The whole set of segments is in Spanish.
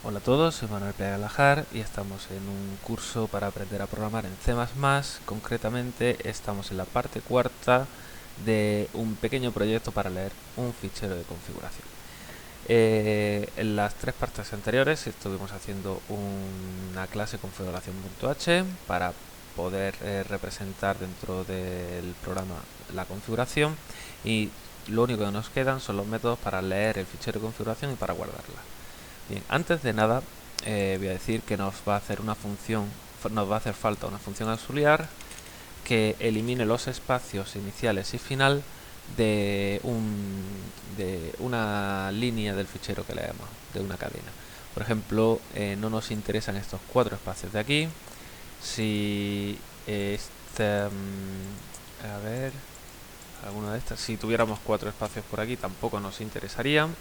Hola a todos, soy Manuel Pérez Lajar y estamos en un curso para aprender a programar en C++. Concretamente estamos en la parte cuarta de un pequeño proyecto para leer un fichero de configuración. En las tres partes anteriores estuvimos haciendo una clase configuración.h para poder representar dentro del programa la configuración, y lo único que nos quedan son los métodos para leer el fichero de configuración y para guardarla. Bien, antes de nada voy a decir que nos va a hacer falta una función auxiliar que elimine los espacios iniciales y final de una línea del fichero que leemos, de una cadena. Por ejemplo, no nos interesan estos 4 espacios de aquí. Si a ver, alguna de estas, si tuviéramos 4 espacios por aquí, tampoco nos interesarían.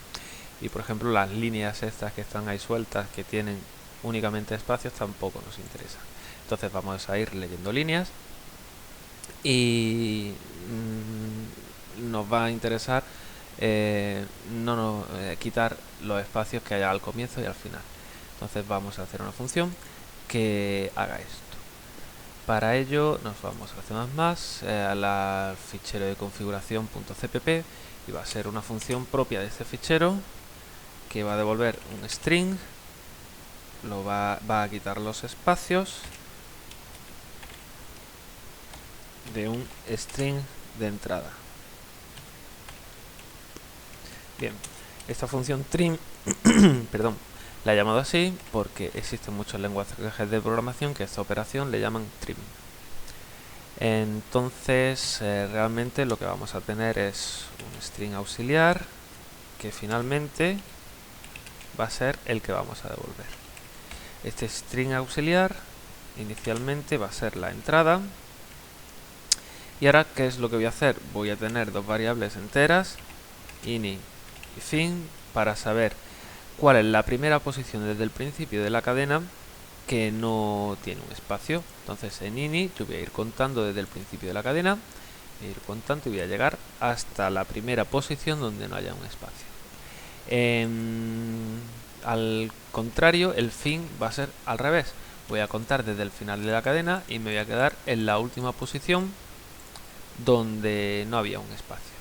Y por ejemplo, las líneas estas que están ahí sueltas, que tienen únicamente espacios, tampoco nos interesan. Entonces vamos a ir leyendo líneas y nos va a interesar quitar los espacios que haya al comienzo y al final. Entonces vamos a hacer una función que haga esto. Para ello nos vamos a C++, al fichero de configuración.cpp, y va a ser una función propia de este fichero que va a devolver un string, va a quitar los espacios de un string de entrada. Bien, esta función trim perdón, la he llamado así porque existen muchos lenguajes de programación que a esta operación le llaman trim. Entonces realmente lo que vamos a tener es un string auxiliar que finalmente va a ser el que vamos a devolver. Este string auxiliar inicialmente va a ser la entrada. Y ahora, ¿qué es lo que voy a hacer? Voy a tener dos variables enteras, ini y fin, para saber cuál es la primera posición desde el principio de la cadena que no tiene un espacio. Entonces en ini yo voy a ir contando desde el principio de la cadena, voy a ir contando y voy a llegar hasta la primera posición donde no haya un espacio. Al contrario, el fin va a ser al revés. Voy a contar desde el final de la cadena y me voy a quedar en la última posición donde no había un espacio.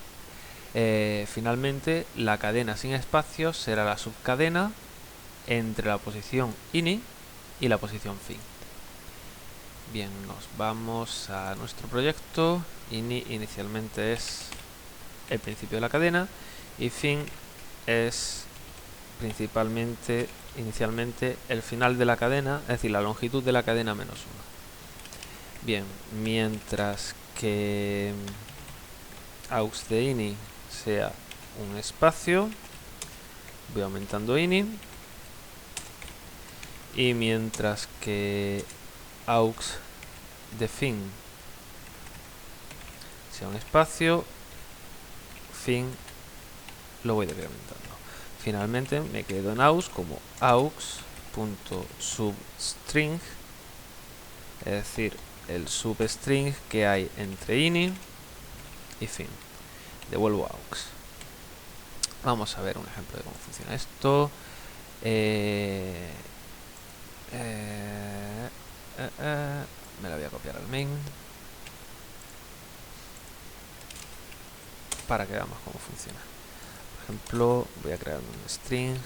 Finalmente, la cadena sin espacios será la subcadena entre la posición ini y la posición fin. Bien, nos vamos a nuestro proyecto. Ini inicialmente es el principio de la cadena y fin es inicialmente el final de la cadena, es decir, la longitud de la cadena menos 1. Bien, mientras que aux de ini sea un espacio, voy aumentando ini, y mientras que aux de fin sea un espacio, fin lo voy decrementando. Finalmente me quedo en aux como aux.substring, es decir, el substring que hay entre ini y fin. Devuelvo aux. Vamos a ver un ejemplo de cómo funciona esto. Me la voy a copiar al main para que veamos cómo funciona. Por ejemplo, voy a crear un string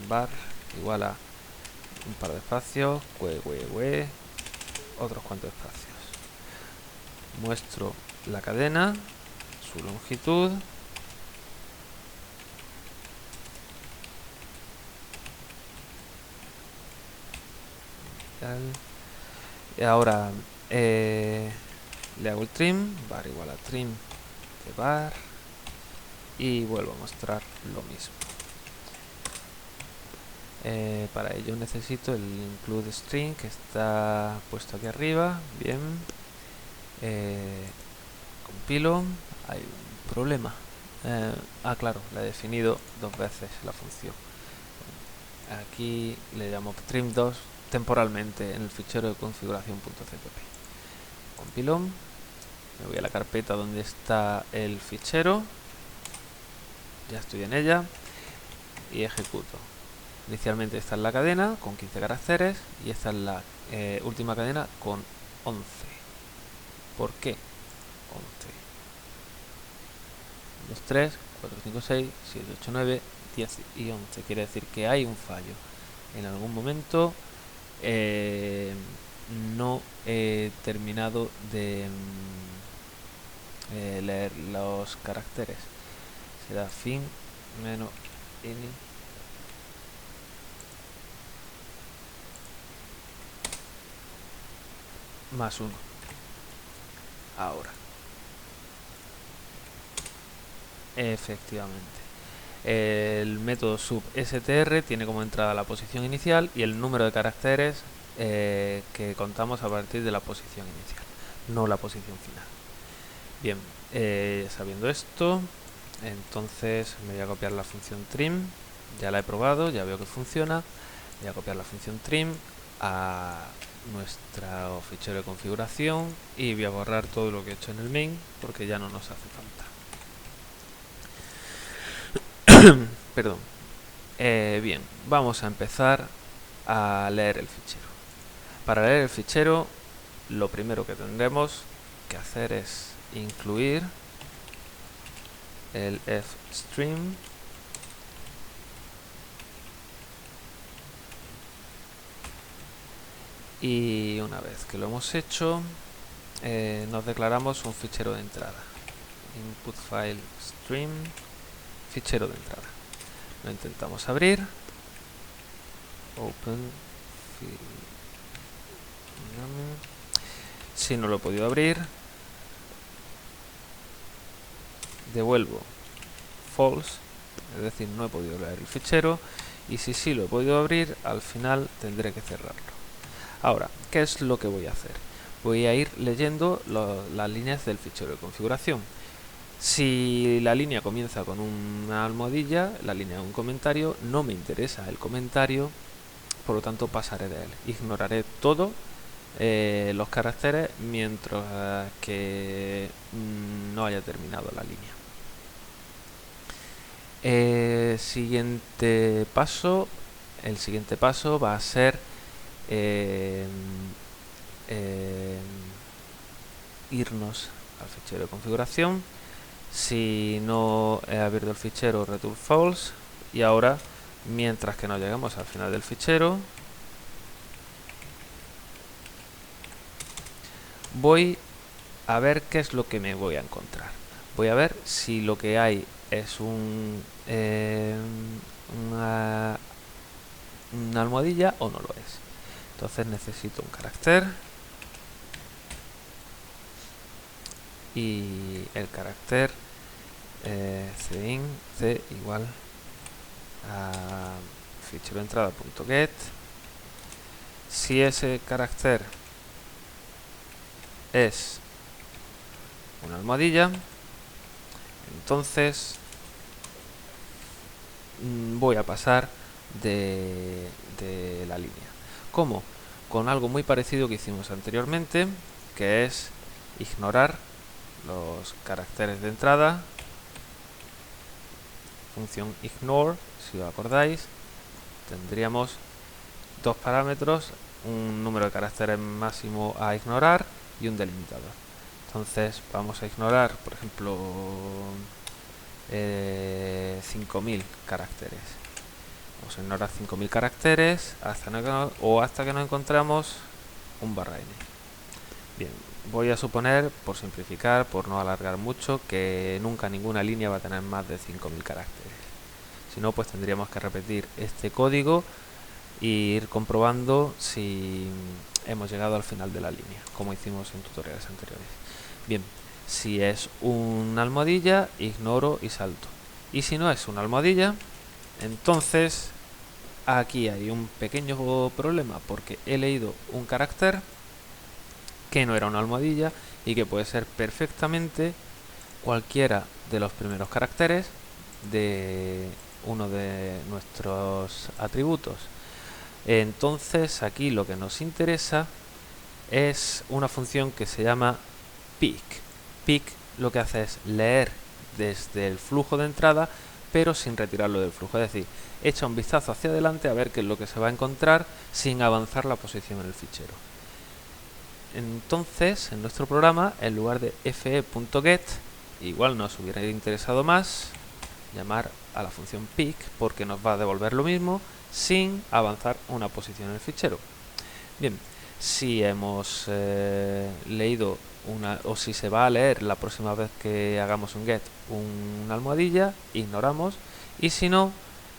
var igual a un par de espacios, otros cuantos espacios. Muestro la cadena, su longitud, y ahora le hago el trim, var igual a trim de var, y vuelvo a mostrar lo mismo. Para ello necesito el include string que está puesto aquí arriba. Bien, compilo. Hay un problema. Claro, la he definido 2 veces la función. Aquí le llamo trim2 temporalmente en el fichero de configuración.cpp. Compilo, me voy a la carpeta donde está el fichero, ya estoy en ella. y ejecuto. Inicialmente esta es la cadena con 15 caracteres y esta es la última cadena con 11. ¿Por qué 11? 2, 3, 4, 5, 6, 7, 8, 9, 10 y 11. Quiere decir que hay un fallo. En algún momento no he terminado de leer los caracteres. Será fin menos n más 1. Ahora. Efectivamente. El método substr tiene como entrada la posición inicial y el número de caracteres que contamos a partir de la posición inicial, no la posición final. Bien, sabiendo esto, entonces me voy a copiar la función trim. Ya la he probado, ya veo que funciona. Voy a copiar la función trim a nuestro fichero de configuración y voy a borrar todo lo que he hecho en el main porque ya no nos hace falta. Perdón. Bien, vamos a empezar a leer el fichero. Para leer el fichero, lo primero que tendremos que hacer es incluir el fstream y una vez que lo hemos hecho, nos declaramos un fichero de entrada. Input file stream, fichero de entrada. Lo intentamos abrir. Open. Si no lo he podido abrir, devuelvo false, es decir, no he podido leer el fichero. Y si sí lo he podido abrir, al final tendré que cerrarlo. Ahora, ¿qué es lo que voy a hacer? Voy a ir leyendo las líneas del fichero de configuración. Si la línea comienza con una almohadilla, la línea de un comentario, no me interesa el comentario, por lo tanto pasaré de él. Ignoraré todos los caracteres mientras que no haya terminado la línea. El siguiente paso va a ser irnos al fichero de configuración. Si no he abierto el fichero, return false. Y ahora, mientras que no lleguemos al final del fichero, voy a ver qué es lo que me voy a encontrar. Voy a ver si lo que hay es una almohadilla o no lo es. Entonces necesito un carácter y el carácter cin c igual a fichero de entrada.get. Si ese carácter es una almohadilla, entonces voy a pasar de la línea. ¿Cómo? Con algo muy parecido que hicimos anteriormente, que es ignorar los caracteres de entrada. Función ignore, si os acordáis, tendríamos dos parámetros, un número de caracteres máximo a ignorar y un delimitador. Entonces vamos a ignorar, por ejemplo, 5000 caracteres. Vamos a ignorar 5000 caracteres hasta que nos encontramos un barra n. Bien, voy a suponer, por simplificar, por no alargar mucho, que nunca ninguna línea va a tener más de 5000 caracteres. Si no, pues tendríamos que repetir este código e ir comprobando si hemos llegado al final de la línea, como hicimos en tutoriales anteriores. Bien, si es una almohadilla, ignoro y salto. Y si no es una almohadilla, entonces aquí hay un pequeño problema, porque he leído un carácter que no era una almohadilla y que puede ser perfectamente cualquiera de los primeros caracteres de uno de nuestros atributos. Entonces aquí lo que nos interesa es una función que se llama pick. Pick lo que hace es leer desde el flujo de entrada pero sin retirarlo del flujo. Es decir, echa un vistazo hacia adelante a ver qué es lo que se va a encontrar sin avanzar la posición en el fichero. Entonces, en nuestro programa, en lugar de fe.get, igual nos hubiera interesado más llamar a la función pick, porque nos va a devolver lo mismo sin avanzar una posición en el fichero. Bien, si hemos leído o si se va a leer la próxima vez que hagamos un get una almohadilla, ignoramos, y si no,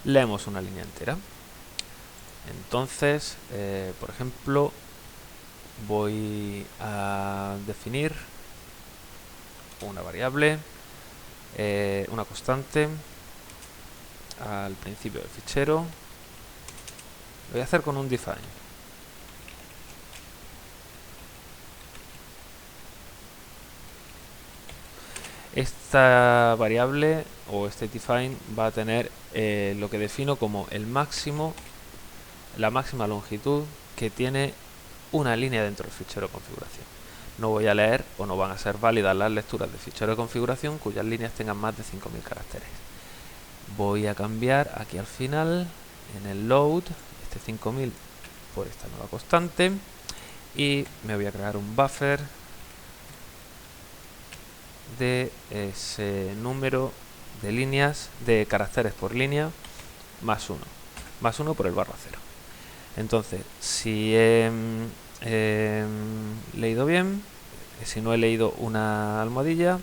leemos una línea entera. Entonces, por ejemplo, voy a definir una variable, una constante al principio del fichero. Lo voy a hacer con un define. Esta variable o este define va a tener lo que defino como el máximo, la máxima longitud que tiene una línea dentro del fichero de configuración. No voy a leer o no van a ser válidas las lecturas de fichero de configuración cuyas líneas tengan más de 5000 caracteres. Voy a cambiar aquí al final, en el load, este 5000 por esta nueva constante, y me voy a crear un buffer de ese número de líneas, de caracteres por línea, más 1 por el barra 0. Entonces, si he leído bien, si no he leído una almohadilla,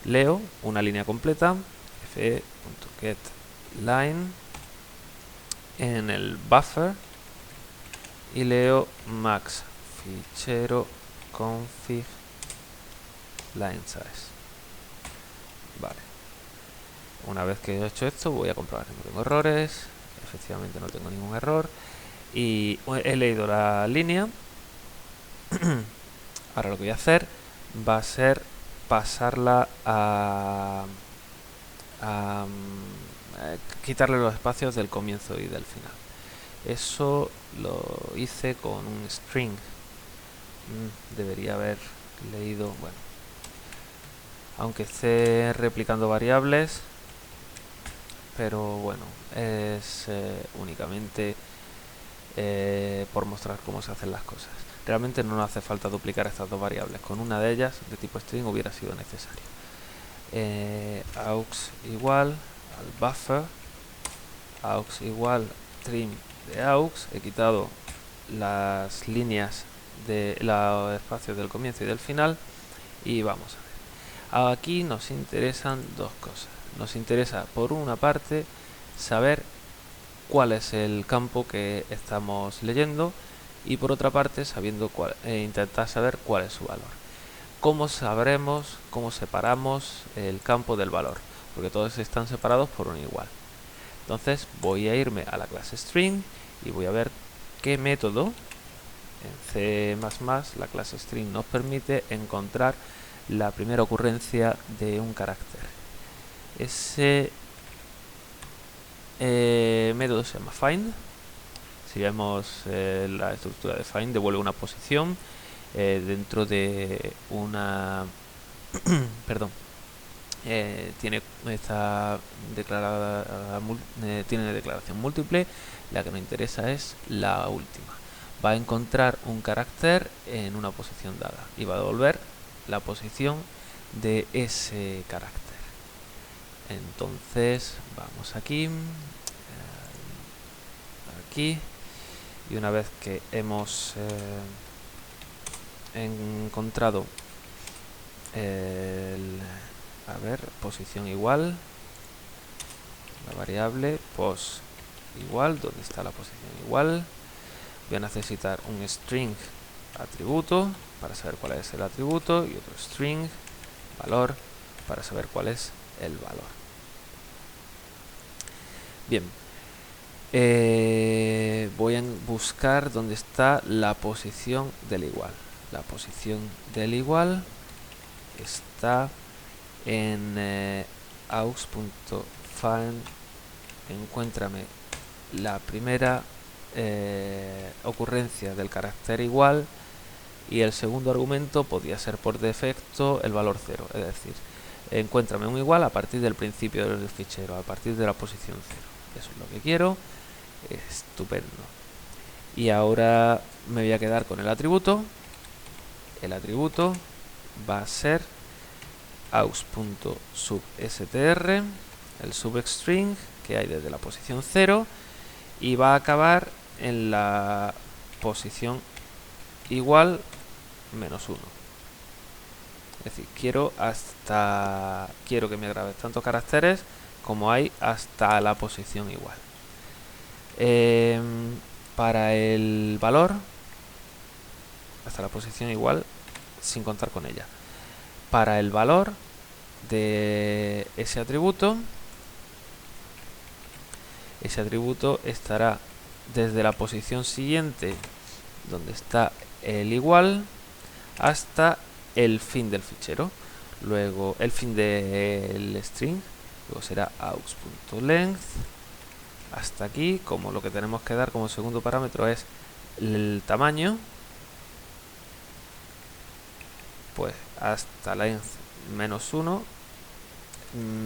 leo una línea completa, fe.getLine, en el buffer, y leo max fichero config line size. Vale. Una vez que he hecho esto, voy a comprobar que no tengo errores. Efectivamente no tengo ningún error. Y he leído la línea. Ahora lo que voy a hacer va a ser pasarla a quitarle los espacios del comienzo y del final. Eso lo hice con un string. Debería haber leído, bueno, aunque esté replicando variables, pero bueno, es únicamente por mostrar cómo se hacen las cosas. Realmente no nos hace falta duplicar estas dos variables. Con una de ellas, de tipo string, hubiera sido necesario. Aux igual al buffer, aux igual trim de aux. He quitado las líneas de los espacios del comienzo y del final, y vamos a ver. Aquí nos interesan dos cosas. Nos interesa, por una parte, saber cuál es el campo que estamos leyendo, y por otra parte, intentar saber cuál es su valor. ¿Cómo sabremos, cómo separamos el campo del valor? Porque todos están separados por un igual. Entonces voy a irme a la clase string y voy a ver qué método. En C++ la clase string nos permite encontrar la primera ocurrencia de un carácter. Ese método se llama find. Si vemos la estructura de find, devuelve una posición dentro de una perdón, tiene esta tiene declaración múltiple. La que nos interesa es la última. Va a encontrar un carácter en una posición dada y va a devolver la posición de ese carácter. Entonces vamos aquí, y una vez que hemos encontrado posición igual, la variable pos igual, donde está la posición igual, voy a necesitar un string atributo para saber cuál es el atributo, y otro string valor para saber cuál es el valor. Bien, voy a buscar dónde está la posición del igual. La posición del igual está en aux.find. Encuéntrame la primera ocurrencia del carácter igual, y el segundo argumento podría ser por defecto el valor 0, es decir, encuéntrame un igual a partir del principio del fichero, a partir de la posición 0. Eso es lo que quiero. Estupendo. Y ahora me voy a quedar con el atributo. El atributo va a ser aux.substr, el substring que hay desde la posición 0, y va a acabar en la posición igual menos 1. Es decir, quiero que me grabe tantos caracteres como hay hasta la posición igual. Para el valor, hasta la posición igual sin contar con ella. Para el valor de ese atributo estará desde la posición siguiente, donde está el igual, hasta el fin del fichero. Luego el fin del string, luego será aux.length hasta aquí. Como lo que tenemos que dar como segundo parámetro es el tamaño, pues hasta length menos 1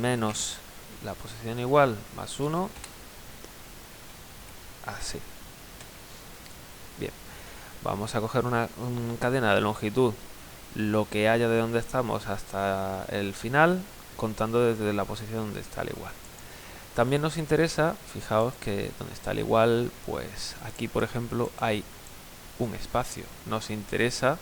menos la posición igual más 1, así. Bien, vamos a coger una cadena de longitud, lo que haya de donde estamos hasta el final, contando desde la posición donde está el igual. También nos interesa, fijaos que donde está el igual, pues aquí por ejemplo hay un espacio. Nos interesa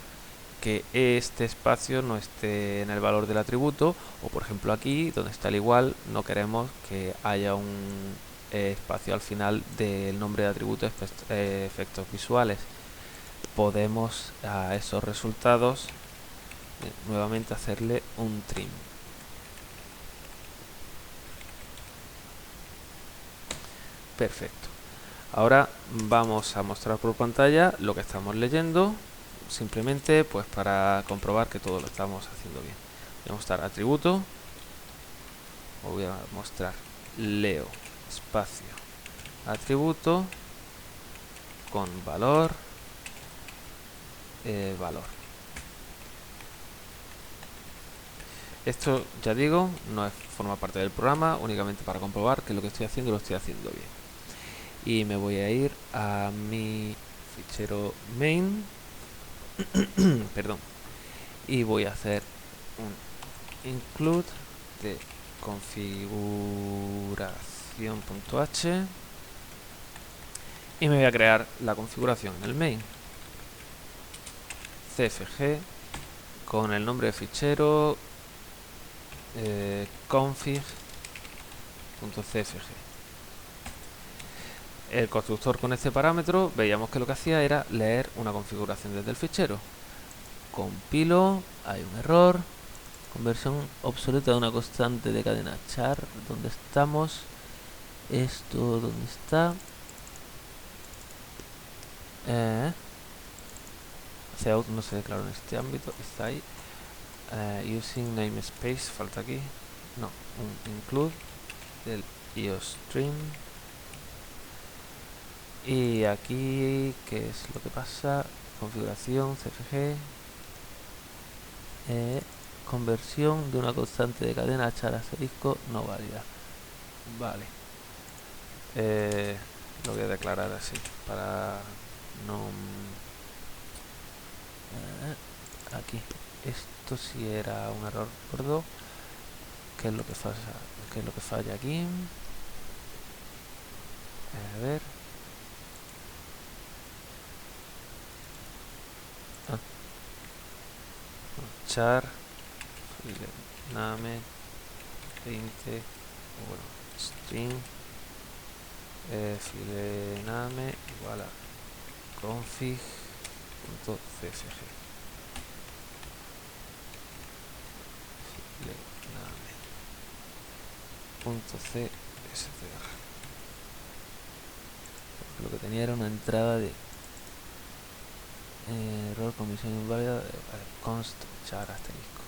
que este espacio no esté en el valor del atributo, o por ejemplo aquí donde está el igual no queremos que haya un espacio al final del nombre de atributo efectos visuales. Podemos a esos resultados nuevamente hacerle un trim. Perfecto. Ahora vamos a mostrar por pantalla lo que estamos leyendo, simplemente pues para comprobar que todo lo estamos haciendo bien. Voy a mostrar atributo, voy a mostrar leo espacio atributo con valor valor. Esto, ya digo, no forma parte del programa, únicamente para comprobar que lo que estoy haciendo lo estoy haciendo bien. Y me voy a ir a mi fichero main perdón, y voy a hacer un include de configuración.h y me voy a crear la configuración en el main cfg con el nombre de fichero config.cfg. El constructor con este parámetro veíamos que lo que hacía era leer una configuración desde el fichero. Compilo, hay un error, conversión obsoleta de una constante de cadena char. ¿Dónde estamos? Esto, ¿dónde está? Cout no se declaró en este ámbito, está ahí. Using namespace, falta aquí. No, un include del iostream. Y aquí, ¿qué es lo que pasa? Configuración, cfg, conversión de una constante de cadena char asterisco no válida. Vale. Lo voy a declarar así para no... aquí. Esto sí era un error gordo. ¿Qué es lo que falla? ¿Qué es lo que falla aquí? A ver. Char name 20 bueno, string filename igual a config.cfg filename.cstr. Lo que tenía era una entrada de error, comisión inválida, const char asterisco.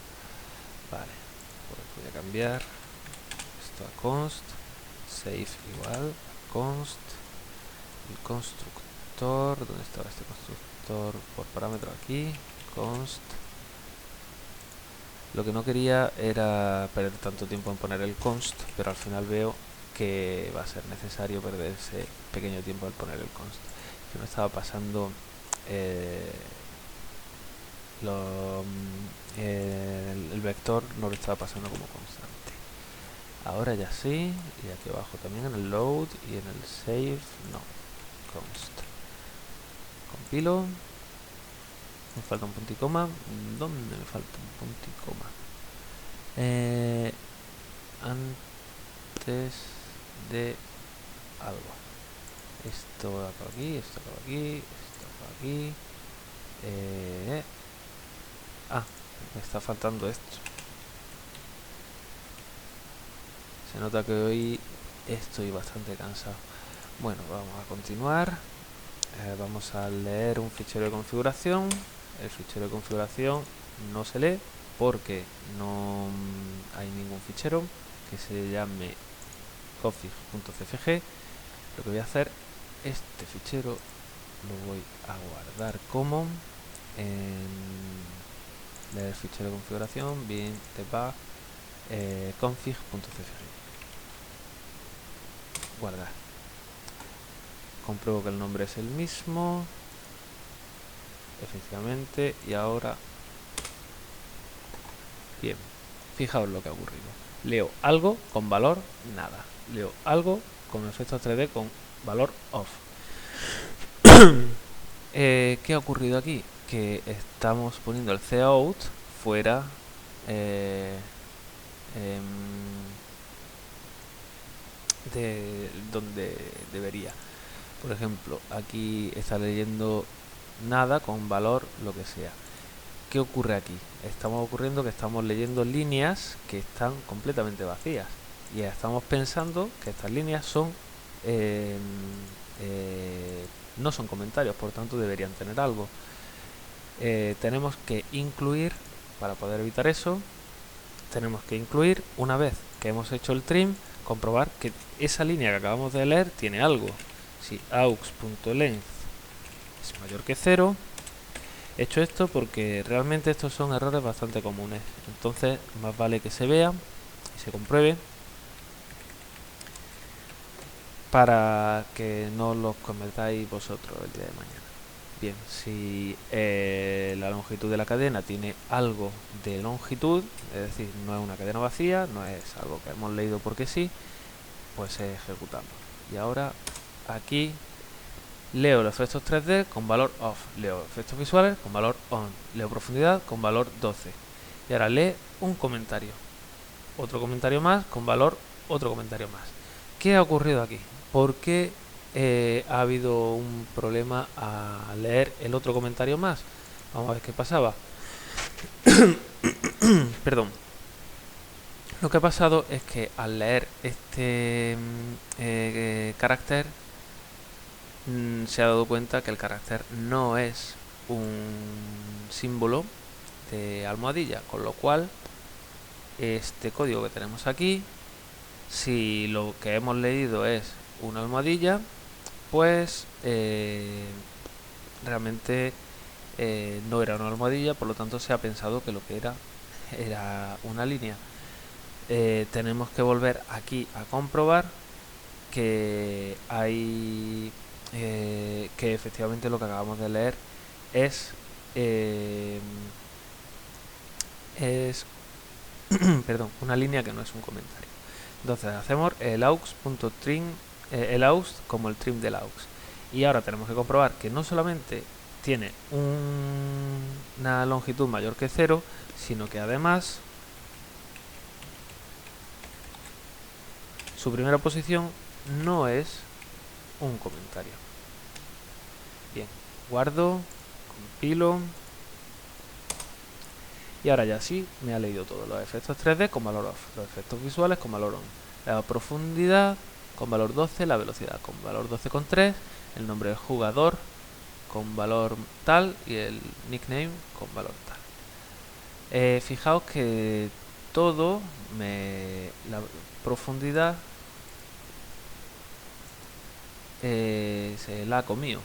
Vale, pues voy a cambiar esto a const, save igual a const, el constructor, ¿dónde estaba este constructor? Por parámetro aquí, const Lo que no quería era perder tanto tiempo en poner el const, pero al final veo que va a ser necesario perder ese pequeño tiempo al poner el const. Que me estaba pasando el vector, no lo estaba pasando como constante. Ahora ya sí, y aquí abajo también en el load y en el save, no, const. Compilo, me falta un punto y coma. ¿Dónde me falta un punto y coma? Antes de algo. Esto va por aquí, esto por aquí, esto por aquí. Me está faltando esto. Se nota que hoy estoy bastante cansado. Bueno, vamos a continuar. Vamos a leer un fichero de configuración. El fichero de configuración no se lee porque no hay ningún fichero que se llame config.cfg. Lo que voy a hacer, este fichero lo voy a guardar como leer fichero de configuración, bien debug config.cfg. Guardar. Compruebo que el nombre es el mismo, efectivamente, y ahora bien, fijaos lo que ha ocurrido. Leo algo con valor nada, leo algo con efectos 3D con valor off. ¿Qué ha ocurrido aquí? Que estamos poniendo el cout fuera de donde debería. Por ejemplo, aquí está leyendo nada con valor lo que sea. ¿Qué ocurre aquí? Estamos ocurriendo que estamos leyendo líneas que están completamente vacías y estamos pensando que estas líneas son no son comentarios, por tanto deberían tener algo. Tenemos que incluir, para poder evitar eso, tenemos que incluir, una vez que hemos hecho el trim, comprobar que esa línea que acabamos de leer tiene algo. Si aux.length es mayor que 0, he hecho esto porque realmente estos son errores bastante comunes, entonces más vale que se vea y se compruebe para que no los cometáis vosotros el día de mañana. Bien, si la longitud de la cadena tiene algo de longitud, es decir, no es una cadena vacía, no es algo que hemos leído porque sí, pues ejecutamos. Y ahora aquí leo los efectos 3D con valor off, leo efectos visuales con valor on, leo profundidad con valor 12. Y ahora lee un comentario, otro comentario más con valor, otro comentario más. ¿Qué ha ocurrido aquí? ¿Por qué ha habido un problema a leer el otro comentario más? Vamos a ver qué pasaba. Perdón. Lo que ha pasado es que al leer este carácter se ha dado cuenta que el carácter no es un símbolo de almohadilla, con lo cual este código que tenemos aquí, si lo que hemos leído es una almohadilla, pues realmente no era una almohadilla, por lo tanto se ha pensado que lo que era una línea. Tenemos que volver aquí a comprobar que hay que efectivamente lo que acabamos de leer es perdón, una línea que no es un comentario. Entonces hacemos el aux.trim, el aux como el trim del aux. Y ahora tenemos que comprobar que no solamente tiene una longitud mayor que 0, sino que además su primera posición no es un comentario. Bien, guardo, compilo. Y ahora ya sí, me ha leído todos los efectos 3D con valor off, los efectos visuales con valor on, la profundidad con valor 12, la velocidad con valor 12,3, el nombre del jugador con valor tal y el nickname con valor tal. Fijaos que todo la profundidad se la ha comido.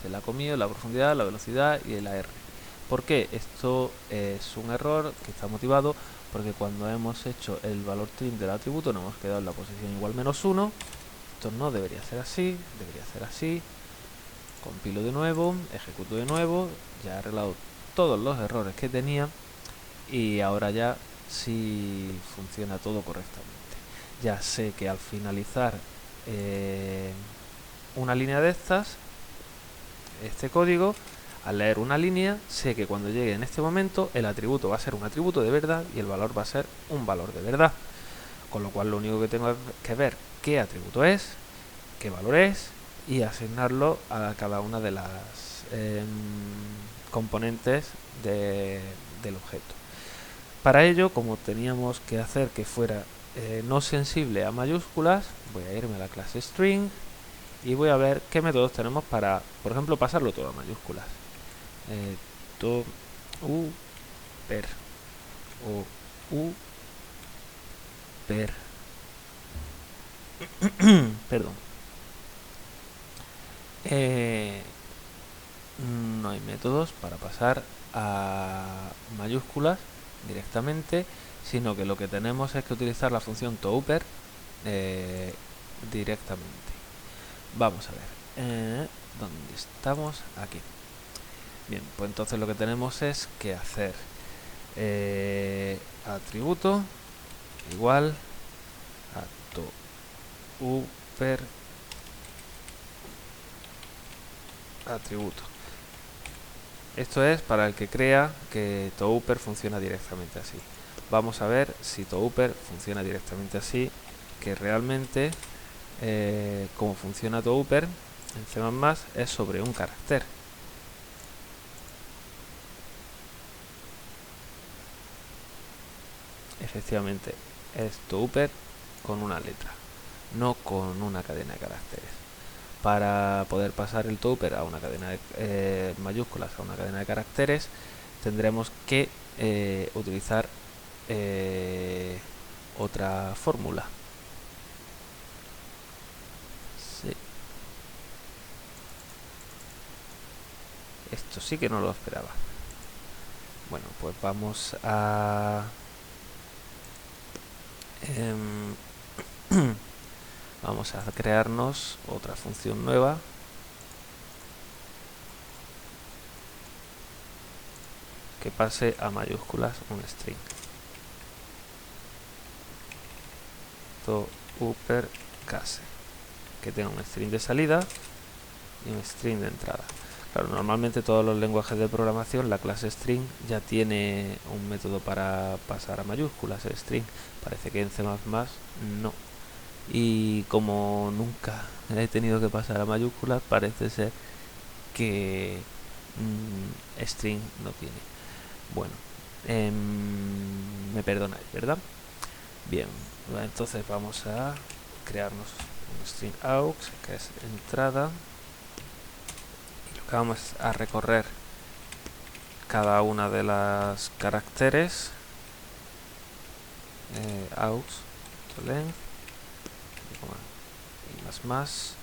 Se la ha comido la profundidad, la velocidad y el AR. ¿Por qué? Esto es un error que está motivado porque cuando hemos hecho el valor trim del atributo nos hemos quedado en la posición igual -1. Esto no debería ser así, debería ser así. Compilo de nuevo, ejecuto de nuevo, ya he arreglado todos los errores que tenía y ahora ya sí funciona todo correctamente. Ya sé que al finalizar una línea de estas, este código, al leer una línea, sé que cuando llegue en este momento el atributo va a ser un atributo de verdad y el valor va a ser un valor de verdad. Con lo cual lo único que tengo que ver qué atributo es, qué valor es y asignarlo a cada una de las componentes del objeto. Para ello, como teníamos que hacer que fuera no sensible a mayúsculas, voy a irme a la clase string y voy a ver qué métodos tenemos para, por ejemplo, pasarlo todo a mayúsculas. To, u, per, o, u, per, perdón. No hay métodos para pasar a mayúsculas directamente, sino que lo que tenemos es que utilizar la función toUper directamente. Vamos a ver, ¿dónde estamos? Aquí. Bien, pues entonces lo que tenemos es que hacer atributo igual a toUper atributo. Esto es para el que crea que toUper funciona directamente así. Vamos a ver si toUper funciona directamente así, que realmente como funciona toUper en C++ es sobre un carácter. Efectivamente, es toUper con una letra, no con una cadena de caracteres. Para poder pasar el toUper a una cadena de mayúsculas a una cadena de caracteres, tendremos que utilizar otra fórmula. Sí. Esto sí que no lo esperaba. Bueno, pues vamos a vamos a crearnos otra función nueva que pase a mayúsculas un string. toUperCase, que tenga un string de salida y un string de entrada. Claro, normalmente todos los lenguajes de programación la clase string ya tiene un método para pasar a mayúsculas el string. Parece que en C++ no. Y como nunca he tenido que pasar a mayúsculas, parece ser que string no tiene. Bueno, me perdonáis, ¿verdad? Bien, entonces vamos a crearnos un string aux, que es entrada, y lo que vamos a recorrer cada una de las caracteres aux.length y más.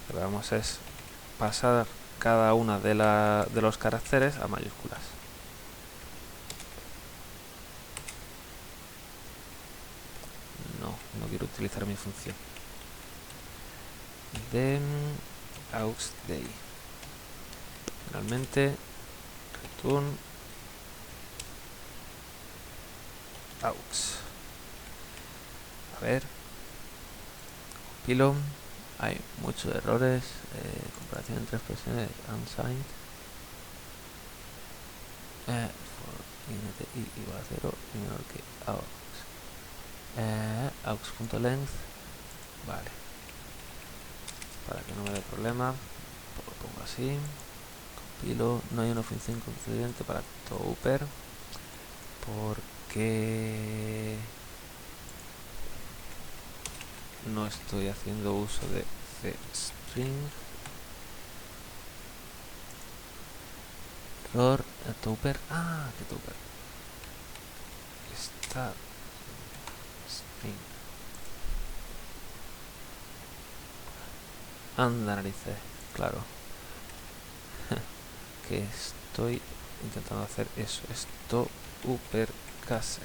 Lo que vamos es pasar cada una de los caracteres a mayúsculas. No quiero utilizar mi función. Then aux.day. Finalmente return aux. A ver, compilo. Hay muchos errores. Comparación entre expresiones unsigned. For int i igual a 0 y menor que aux. Aux.length. Vale. Para que no me dé problema, lo pongo así. Compilo. No hay una función concluyente para toUper porque no estoy haciendo uso de cstring. Error, toUper. Que toUper está string. Anda narices, claro. Que estoy intentando hacer eso. Esto uppercase.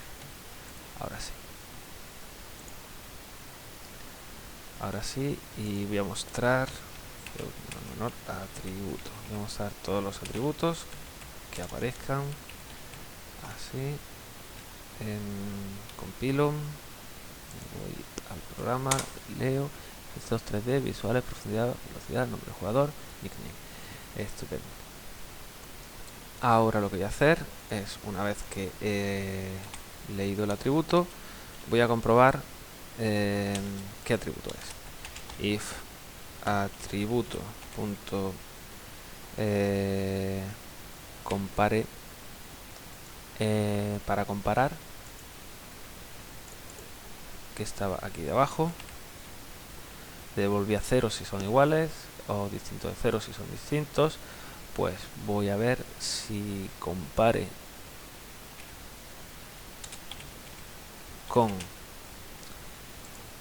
Ahora sí. Ahora sí, y voy a mostrar menor atributo. Voy a mostrar todos los atributos que aparezcan. Así. Compilo. Voy al programa, leo. Estos 3D, visuales, profundidad, velocidad, nombre del jugador, nickname. Estupendo. Ahora lo que voy a hacer es, una vez que he leído el atributo, voy a comprobar qué atributo es. If atributo punto compare, para comparar, que estaba aquí debajo, devolví a 0 si son iguales o distintos de 0 si son distintos. Pues voy a ver si compare con,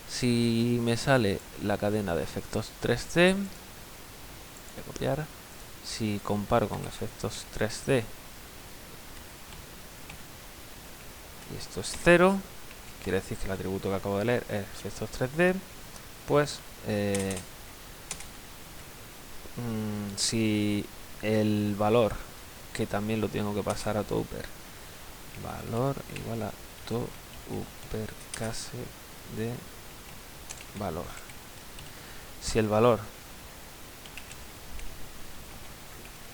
si me sale la cadena de efectos 3D, voy a copiar. Si comparo con efectos 3D y esto es 0, quiere decir que el atributo que acabo de leer es efectos 3D, pues si el valor, que también lo tengo que pasar a toUpper, valor igual a toUppercase de valor. Si el valor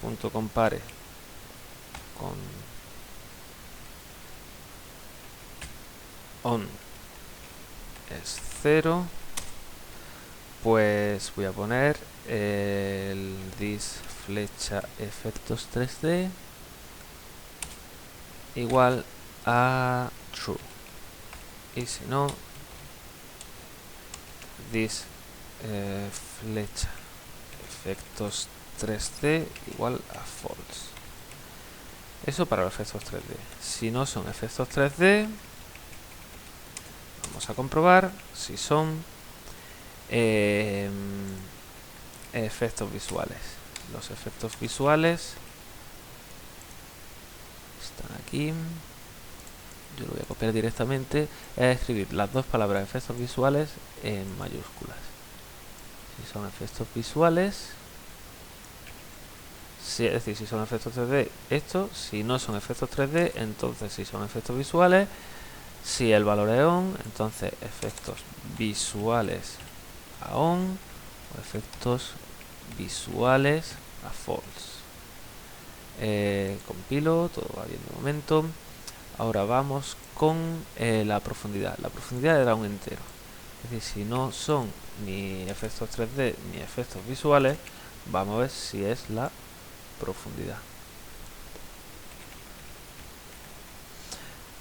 punto compare con on es 0, pues voy a poner el this flecha efectos 3D igual a true, y si no, this flecha efectos 3D igual a false. Eso para los efectos 3D. Si no son efectos 3D, vamos a comprobar si son efectos visuales. Los efectos visuales están aquí. Yo lo voy a copiar directamente. Es escribir las dos palabras efectos visuales en mayúsculas. Si son efectos visuales, es decir, si son efectos 3D, esto. Si no son efectos 3D, entonces si son efectos visuales. Si el valor es on, entonces efectos visuales a on o efectos visuales a false. Compilo, todo va bien de momento. Ahora vamos con la profundidad. La profundidad era un entero. Es decir, si no son ni efectos 3D ni efectos visuales, vamos a ver si es la profundidad.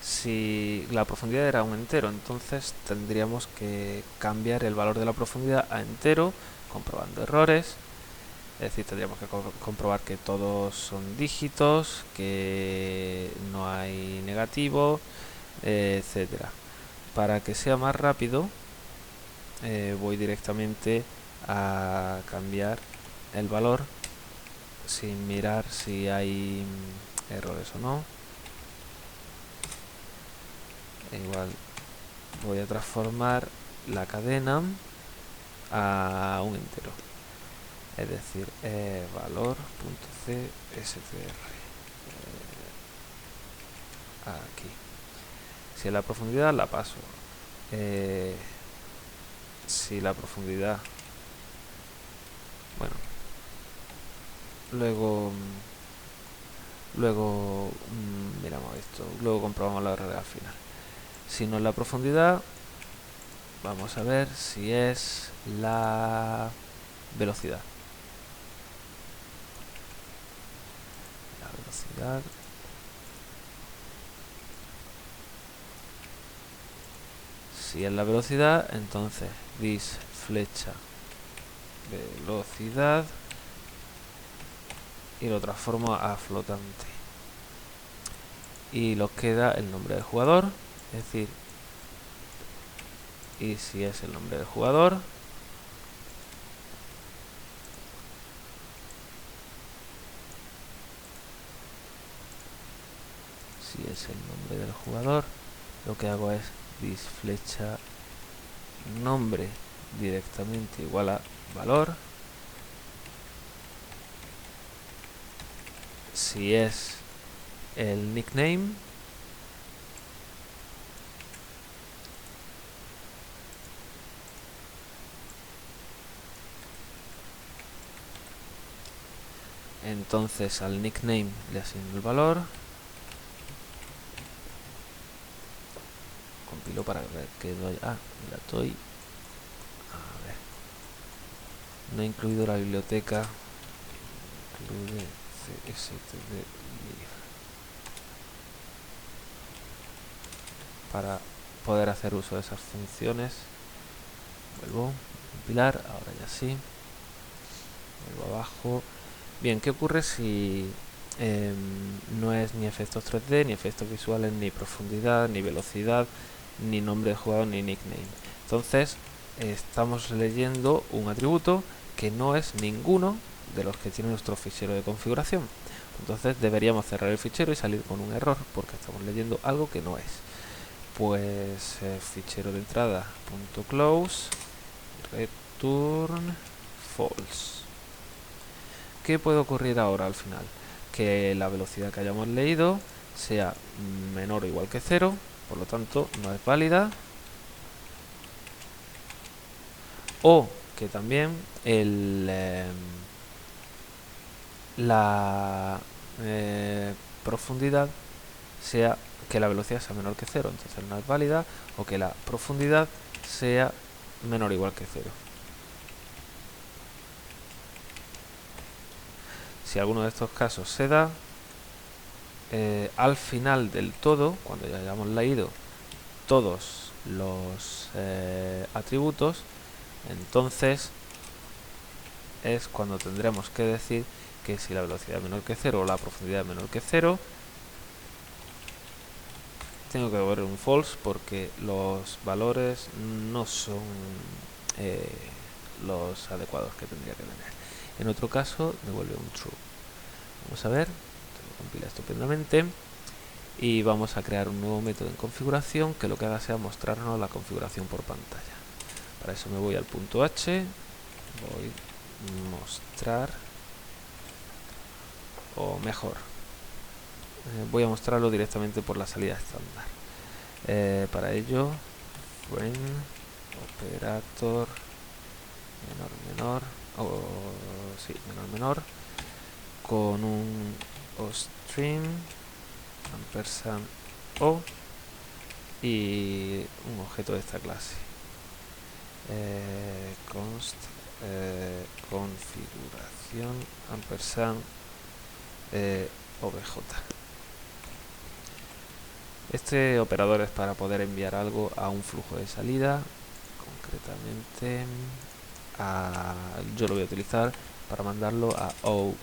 Si la profundidad era un entero, entonces tendríamos que cambiar el valor de la profundidad a entero, comprobando errores. Es decir, tendríamos que comprobar que todos son dígitos, que no hay negativo, etcétera. Para que sea más rápido, voy directamente a cambiar el valor sin mirar si hay errores o no. Igual voy a transformar la cadena a un entero, es decir, valor.cstr, aquí. Si la profundidad la paso, si la profundidad, bueno, luego miramos esto, luego comprobamos la error al final. Si no es la profundidad, vamos a ver si es la velocidad. La velocidad. Si es la velocidad, entonces this flecha velocidad y lo transformo a flotante. Y nos queda el nombre del jugador, es decir, y si es el nombre del jugador, si es el nombre del jugador, lo que hago es disflecha nombre directamente igual a valor. Si es el nickname, entonces al nickname le asigno el valor. Compilo para ver que doy. Ah, la estoy. A ver. No he incluido la biblioteca. Incluye cstd para poder hacer uso de esas funciones. Vuelvo a compilar, ahora ya sí. Vuelvo abajo. Bien, ¿qué ocurre si no es ni efectos 3D, ni efectos visuales, ni profundidad, ni velocidad, ni nombre de jugador, ni nickname? Entonces estamos leyendo un atributo que no es ninguno de los que tiene nuestro fichero de configuración. Entonces deberíamos cerrar el fichero y salir con un error porque estamos leyendo algo que no es. Pues fichero de entrada .close return false. ¿Qué puede ocurrir ahora al final? Que la velocidad que hayamos leído sea menor o igual que 0, por lo tanto no es válida, o que también la profundidad sea que la velocidad sea menor que 0, entonces no es válida, o que la profundidad sea menor o igual que 0. Si alguno de estos casos se da, al final del todo, cuando ya hayamos leído todos los atributos, entonces es cuando tendremos que decir que si la velocidad es menor que 0 o la profundidad es menor que 0, tengo que devolver un false porque los valores no son los adecuados que tendría que tener. En otro caso, devuelve un true. Vamos a ver, compila estupendamente y vamos a crear un nuevo método en configuración que lo que haga sea mostrarnos la configuración por pantalla. Para eso me voy al punto H, voy a mostrar, o mejor, voy a mostrarlo directamente por la salida estándar. Para ello, frame operator menor menor con un ostring ampersand o y un objeto de esta clase, const configuración ampersand obj. Este operador es para poder enviar algo a un flujo de salida, concretamente yo lo voy a utilizar para mandarlo a cout.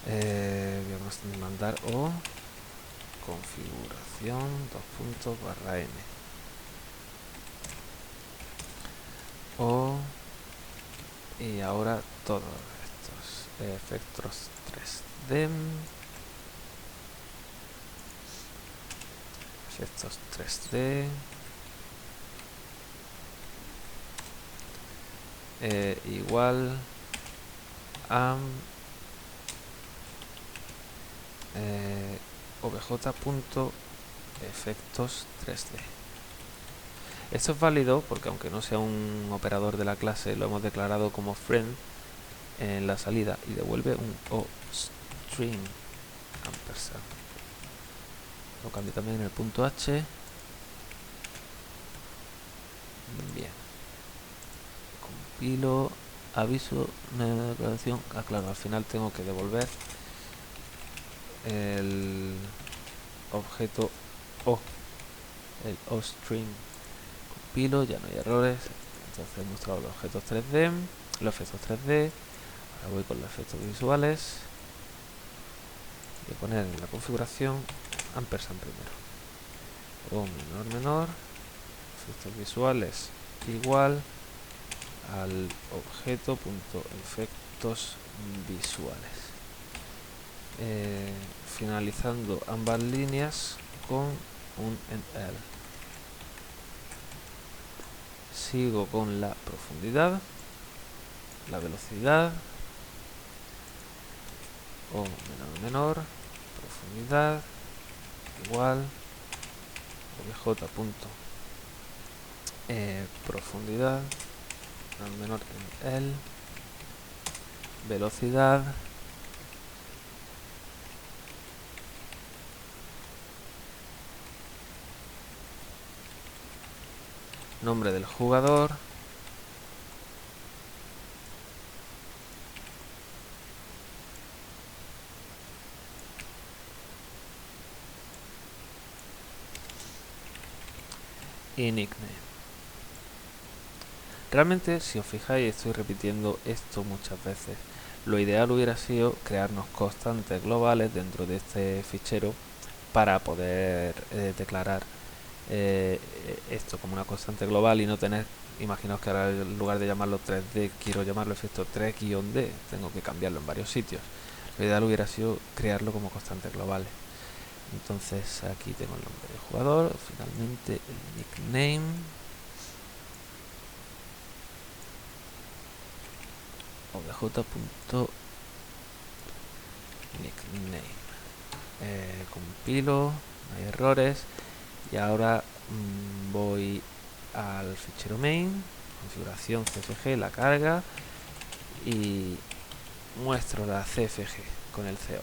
Voy a mandar o configuración /n o, y ahora todos estos efectos 3D, efectos 3D, igual a obj.efectos 3D. Esto es válido porque aunque no sea un operador de la clase, lo hemos declarado como friend en la salida y devuelve un ostring ampersand. Lo cambio también en el punto H. Bien. Compilo, aviso de declaración. Ah, claro, al final tengo que devolver el objeto o, el ostring. Compilo, ya no hay errores. Entonces he mostrado los objetos 3D, los efectos 3D. Ahora voy con los efectos visuales. Voy a poner en la configuración ampersand primero. O menor, efectos visuales igual al objeto.efectos visuales. finalizando ambas líneas con un end. Sigo con la profundidad, la velocidad, o menor, profundidad, igual, obj punto profundidad, menor en el, velocidad, nombre del jugador, y nickname. Realmente, si os fijáis, estoy repitiendo esto muchas veces. Lo ideal hubiera sido crearnos constantes globales dentro de este fichero para poder declarar esto como una constante global y no tener, imaginaos que ahora en lugar de llamarlo 3D quiero llamarlo efecto 3-D, tengo que cambiarlo en varios sitios. Lo ideal hubiera sido crearlo como constantes globales. Entonces aquí tengo el nombre del jugador, finalmente el nickname, obj.nickname, compilo, no hay errores, y ahora voy al fichero main, configuración CFG, la carga, y muestro la CFG con el cout.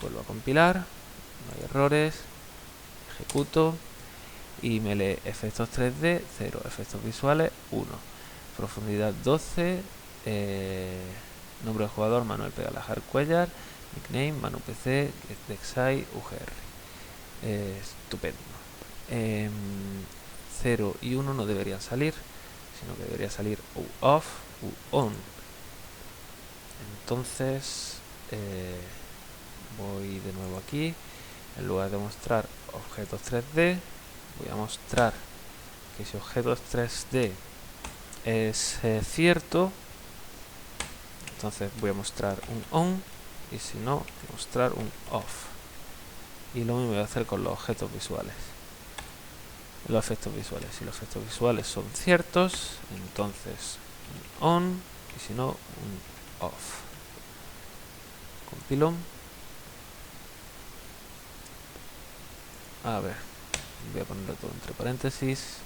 Vuelvo a compilar, no hay errores, ejecuto y me lee efectos 3D 0, efectos visuales 1, profundidad 12, nombre del jugador Manuel Pegalajar Cuellar, nickname Manu PC, Dexai UGR. Estupendo. 0 y 1 no deberían salir, sino que debería salir off u on. Entonces voy de nuevo aquí, en lugar de mostrar objetos 3D voy a mostrar que si objetos 3D es cierto, entonces voy a mostrar un on, y si no, voy a mostrar un off. Y lo mismo voy a hacer con los objetos visuales. Los efectos visuales, si los efectos visuales son ciertos, entonces un on, y si no, un off. Compilo. A ver, voy a ponerlo todo entre paréntesis.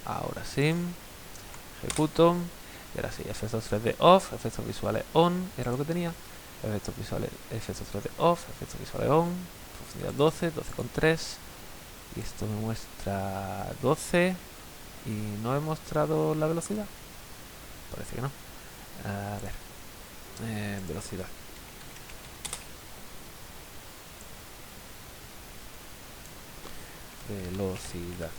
Ahora sí, ejecuto, y ahora sí, efectos 3D off, efectos visuales on, era lo que tenía, efectos visuales, efectos 3D off, efectos visuales on, profundidad 12, 12,3, y esto me muestra 12, y no he mostrado la velocidad, parece que no. A ver, velocidad. Velocidad.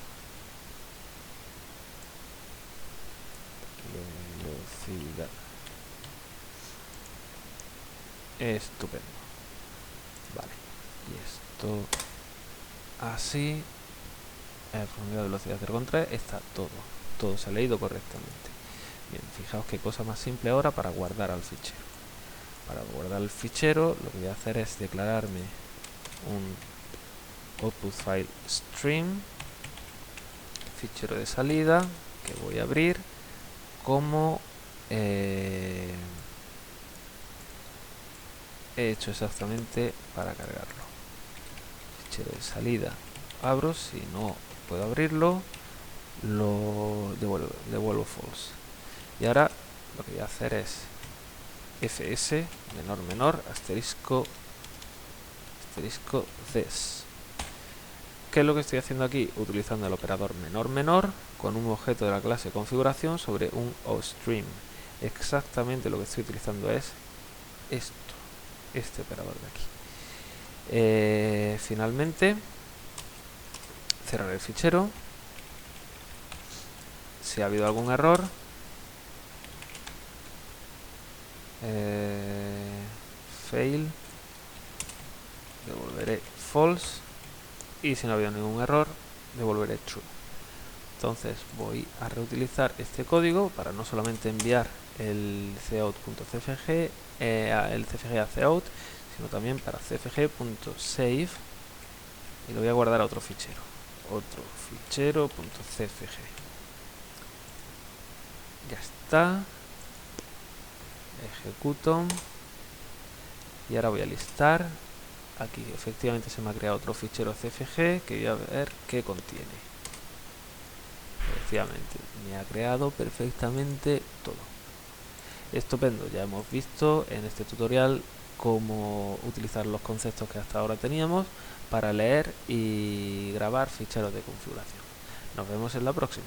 Velocidad. Estupendo. Vale. Y esto así. Profundidad, velocidad 0,3. Está todo. Todo se ha leído correctamente. Bien, fijaos qué cosa más simple ahora para guardar al fichero. Para guardar el fichero lo que voy a hacer es declararme un output file stream, fichero de salida, que voy a abrir como he hecho exactamente para cargarlo. Fichero de salida abro, si no puedo abrirlo lo devuelvo false. Y ahora lo que voy a hacer es fs menor asterisco this. ¿Qué es lo que estoy haciendo aquí? Utilizando el operador menor con un objeto de la clase configuración sobre un ostream. Exactamente lo que estoy utilizando es esto, este operador de aquí. Finalmente, cerrar el fichero. Si ha habido algún error, fail, devolveré false, y si no ha habido ningún error, devolveré true. Entonces voy a reutilizar este código para no solamente enviar el cout.cfg, el cfg a cout, sino también para cfg.save, y lo voy a guardar a otro fichero .cfg. Ya está. Ejecuto. Y ahora voy a listar. Aquí efectivamente se me ha creado otro fichero cfg que voy a ver qué contiene. Efectivamente, me ha creado perfectamente todo. Estupendo, ya hemos visto en este tutorial cómo utilizar los conceptos que hasta ahora teníamos para leer y grabar ficheros de configuración. Nos vemos en la próxima.